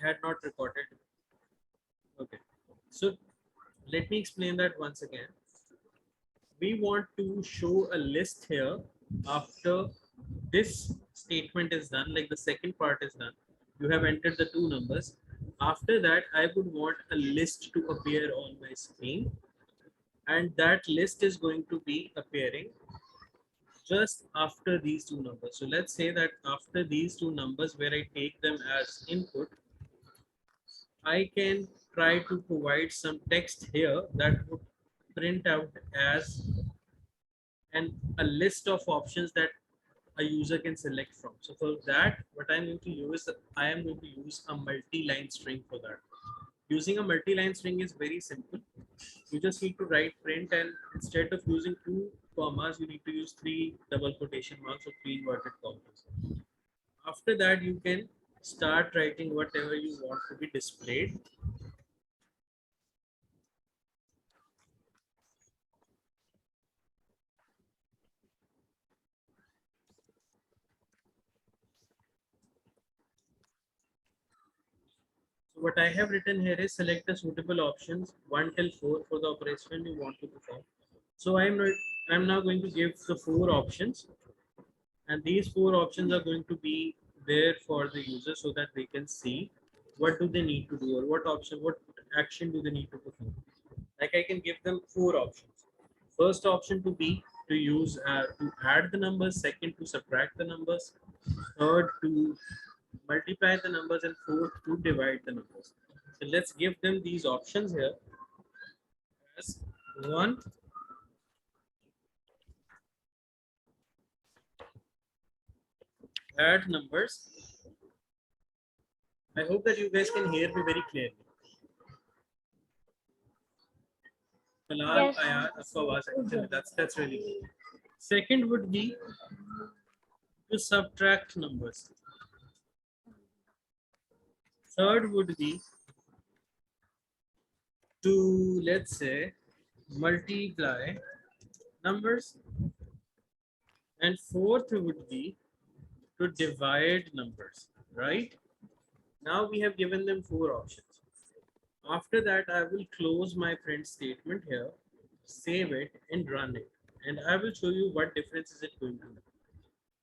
had not recorded. Okay, so let me explain that once again. We want to show a list here after this statement is done, like the second part is done. You have entered the two numbers. After that, I would want a list to appear on my screen, and that list is going to be appearing just after these two numbers. So let's say that after these two numbers where I take them as input, I can try to provide some text here that would print out as a list of options that a user can select from. So for that, what I'm going to use, I am going to use a multi-line string for that. Using a multi-line string is very simple. You just need to write print, and instead of using two commas, you need to use three double quotation marks or three inverted commas. After that, you can start writing whatever you want to be displayed. So what I have written here is select a suitable options 1 till 4 for the operation you want to perform. So I'm now going to give the four options, and these four options are going to be there for the user so that they can see what do they need to do, or what action do they need to perform. Like I can give them four options. First option to be to use to add the numbers, second to subtract the numbers, third to multiply the numbers, and fourth to divide the numbers. So let's give them these options here as one, add numbers. I hope that you guys can hear me very clearly. Bilal, Yes. Ayar, actually, that's really good. Second would be to subtract numbers. Third would be to, let's say, multiply numbers. And fourth would be to divide numbers, right? Now we have given them four options. After that, I will close my print statement here, save it and run it. And I will show you what difference is it going to make.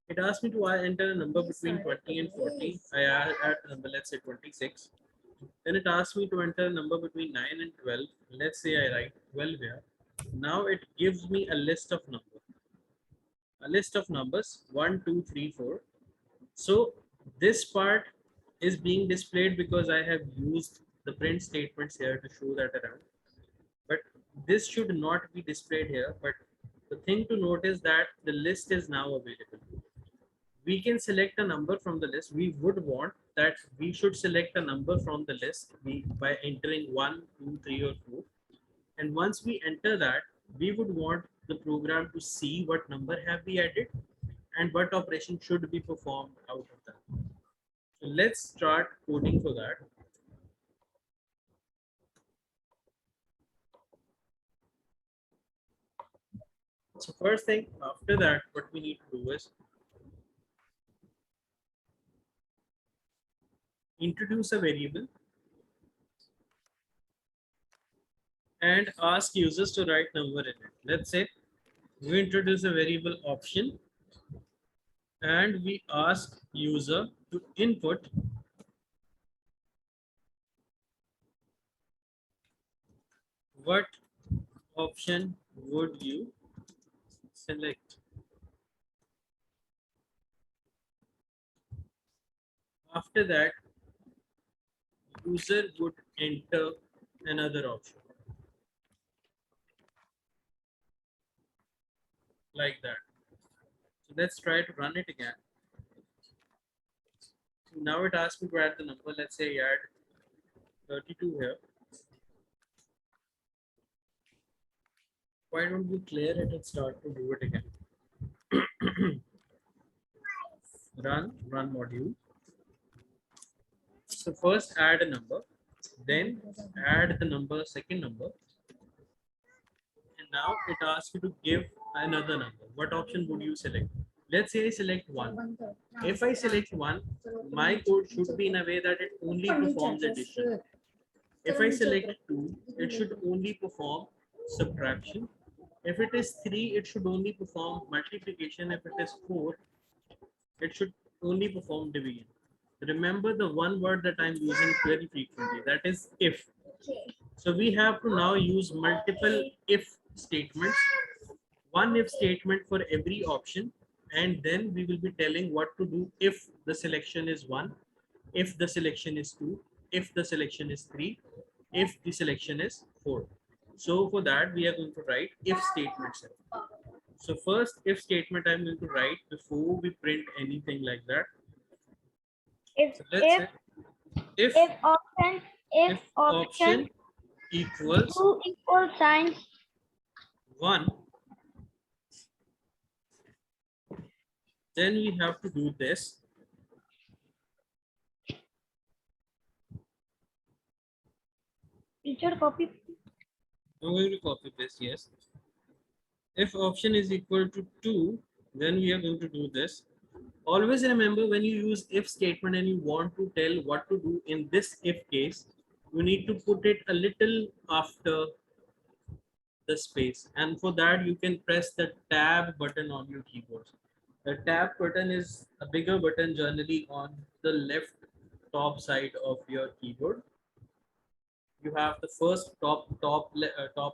It asked me to enter a number between 20 and 40. I add a number, let's say 26. Then it asks me to enter a number between 9 and 12. Let's say I write 12 here. Now it gives me a list of numbers. A list of numbers 1, 2, 3, 4. So this part is being displayed because I have used the print statements here to show that around. But this should not be displayed here. But the thing to note is that the list is now available. We can select a number from the list. We would want that we should select a number from the list by entering 1, 2, 3, or 4. And once we enter that, we would want the program to see what number have we added and what operation should be performed out of that. So let's start coding for that. So first thing after that, what we need to do is introduce a variable and ask users to write number in it. Let's say we introduce a variable option and we ask user to input what option would you select. After that, user would enter another option like that. So let's try to run it again. So now it asks me to add the number. Let's say add 32 here. Why don't we clear it and start to do it again? run module. So first add a number, then add the number, second number. And now it asks you to give another number. What option would you select? Let's say I select 1. If I select 1, my code should be in a way that it only performs addition. If I select 2, it should only perform subtraction. If it is 3, it should only perform multiplication. If it is 4, it should only perform division. Remember the one word that I'm using very frequently, that is if. So we have to now use multiple if statements, one if statement for every option, and then we will be telling what to do if the selection is 1, if the selection is 2, if the selection is 3, if the selection is 4. So for that we are going to write if statements. So first if statement I'm going to write before we print anything like that. If So let's say if if option equals two equal signs 1, then we have to do this. teacher copy. I'm going to copy paste, yes. If option is equal to 2, then we are going to do this. Always remember, when you use if statement and you want to tell what to do in this if case, you need to put it a little after the space. And for that, you can press the tab button on your keyboard. The tab button is a bigger button generally on the left top side of your keyboard. You have the first top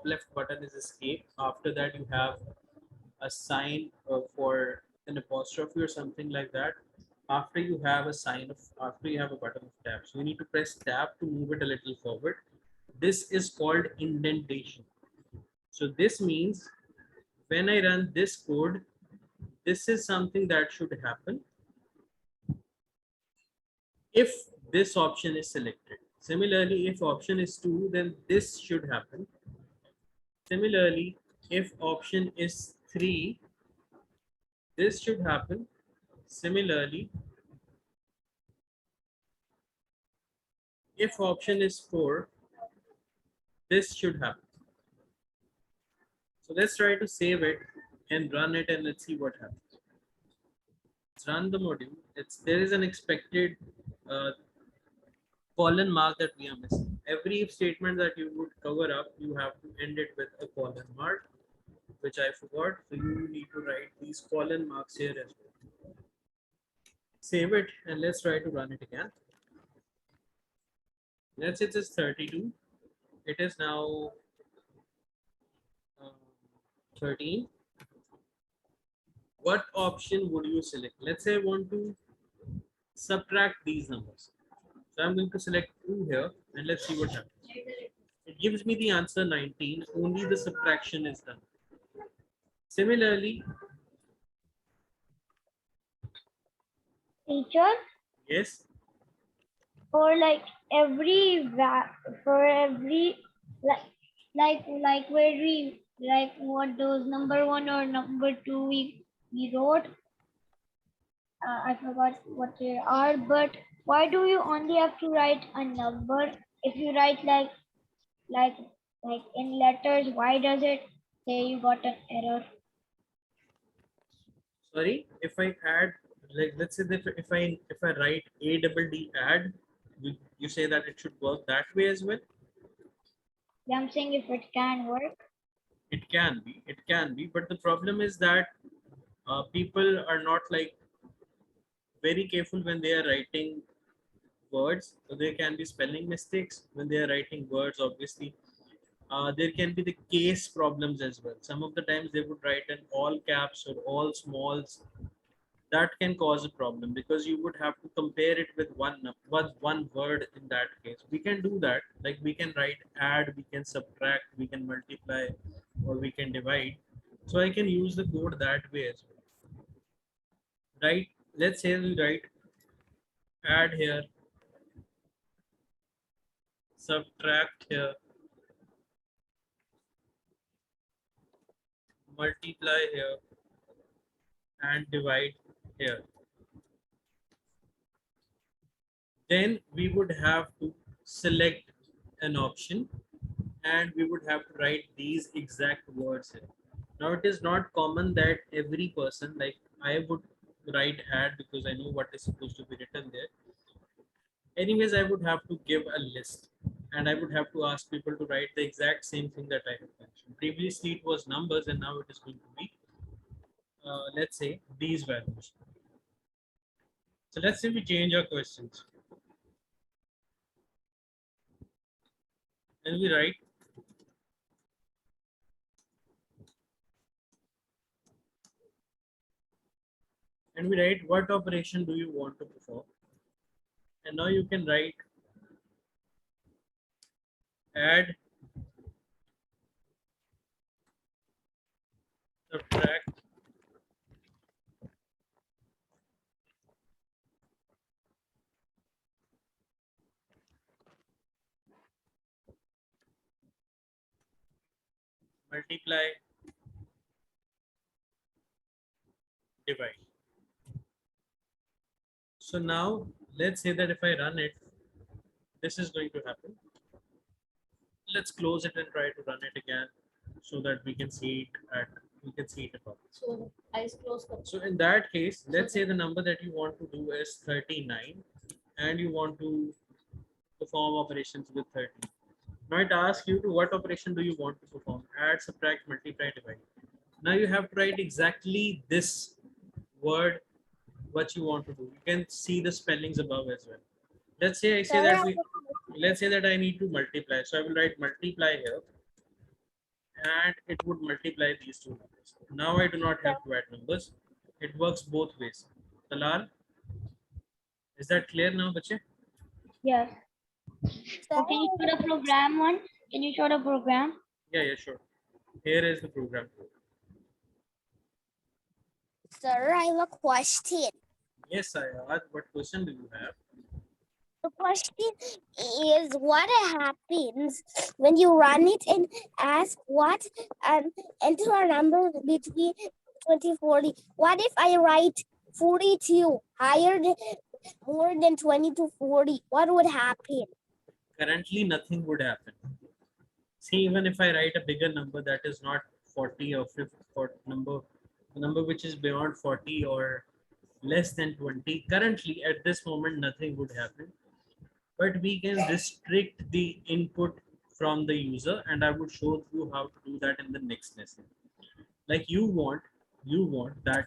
left button is escape. After that, you have a sign for an apostrophe or something like that. After you have a sign of, after you have a button of tab, so you need to press tab to move it a little forward. This is called indentation. So this means when I run this code, this is something that should happen if this option is selected. Similarly, if option is 2, then this should happen. Similarly, if option is 3, this should happen. Similarly, if option is 4, this should happen. So let's try to save it and run it, and let's see what happens. Let's run the module. There is an expected colon mark that we are missing. Every if statement that you would cover up, you have to end it with a colon mark, which I forgot. So you need to write these colon marks here as well. Save it and let's try to run it again. Let's say it is 32. It is now 13. What option would you select? Let's say I want to subtract these numbers. So I'm going to select 2 here and let's see what happens. It gives me the answer 19. Only the subtraction is done. Similarly, Teacher, yes, for like every for every like where we like what those number 1 or number 2 we wrote. I forgot what they are, but why do you only have to write a number? If you write like like in letters, why does it say you got an error? sorry, if I add, like let's say that if I write a double d add, you say that it should work that way as well. Yeah, I'm saying if it can work. It can be, but the problem is that people are not like very careful when they are writing words. So there can be spelling mistakes when they are writing words, obviously. There can be the case problems as well. Some of the times they would write in all caps or all smalls. That can cause a problem because you would have to compare it with one word in that case. We can do that. Like we can write add, we can subtract, we can multiply, or we can divide. So I can use the code that way as well. Right? Let's say we write add here, subtract here, multiply here, and divide here. Then we would have to select an option and we would have to write these exact words here. Now it is not common that every person, like I would write add because I know what is supposed to be written there. Anyways, I would have to give a list and I would have to ask people to write the exact same thing that I have mentioned. Previously it was numbers and now it is going to be, let's say, these values. So let's say we change our questions and we write what operation do you want to perform. And now you can write add, subtract, multiply, divide. So now let's say that if I run it, this is going to happen. Let's close it and try to run it again so that we can see it above. So eyes closed. So in that case, let's say the number that you want to do is 39 and you want to perform operations with 30. Now it asks you to what operation do you want to perform? Add, subtract, multiply, divide. Now you have to write exactly this word what you want to do. You can see the spellings above as well. Let's say I say Sir, that let's say that I need to multiply. So I will write multiply here and it would multiply these two numbers. Now I do not have to add numbers. It works both ways. Talal, is that clear now, bache? yes. So can you show the program one? Can you show the program? Yeah, sure. Here is the program. Sir, I have a question. Yes, I asked. What question do you have? The question is what happens when you run it and ask what enter a number between 2040. What if I write 42 higher than more than 20 to 40? What would happen? Currently, nothing would happen. See, even if I write a bigger number that is not 40 or 50 or a number which is beyond 40 or less than 20, currently at this moment, nothing would happen. But we can restrict the input from the user, and I would show you how to do that in the next lesson. Like you want that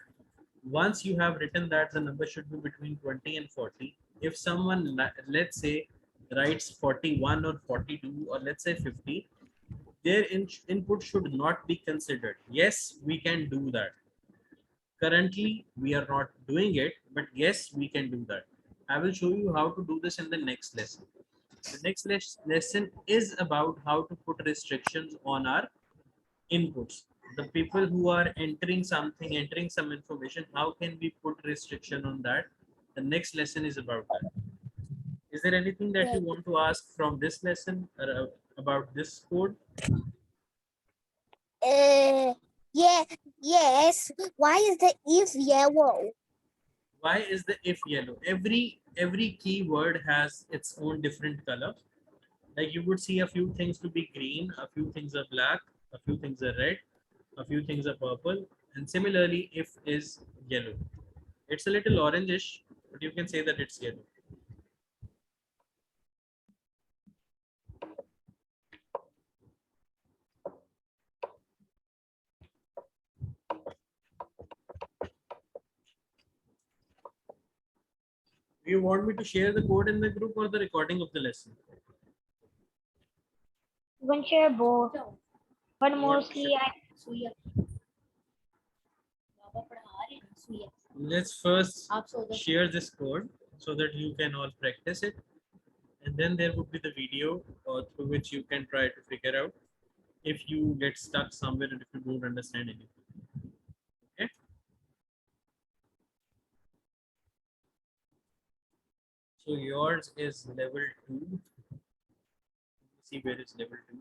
once you have written that the number should be between 20 and 40. If someone, let's say, writes 41 or 42 or let's say 50, their input should not be considered. Yes, we can do that. Currently, we are not doing it, but yes, we can do that. I will show you how to do this in the next lesson. The next lesson is about how to put restrictions on our inputs. The people who are entering something, entering some information, how can we put restriction on that? The next lesson is about that. Is there anything that you want to ask from this lesson about this code? Yeah, yes. Why is the if yellow? Why is the if yellow? Every keyword has its own different color. Like you would see a few things to be green, a few things are black, a few things are red, a few things are purple, and similarly if is yellow. It's a little orangish, but you can say that it's yellow. Do you want me to share the code in the group or the recording of the lesson? You can share both, but mostly I. Let's first share this code so that you can all practice it. And then there would be the video through which you can try to figure out if you get stuck somewhere and if you don't understand anything. Okay. So yours is level 2. See where is level 2.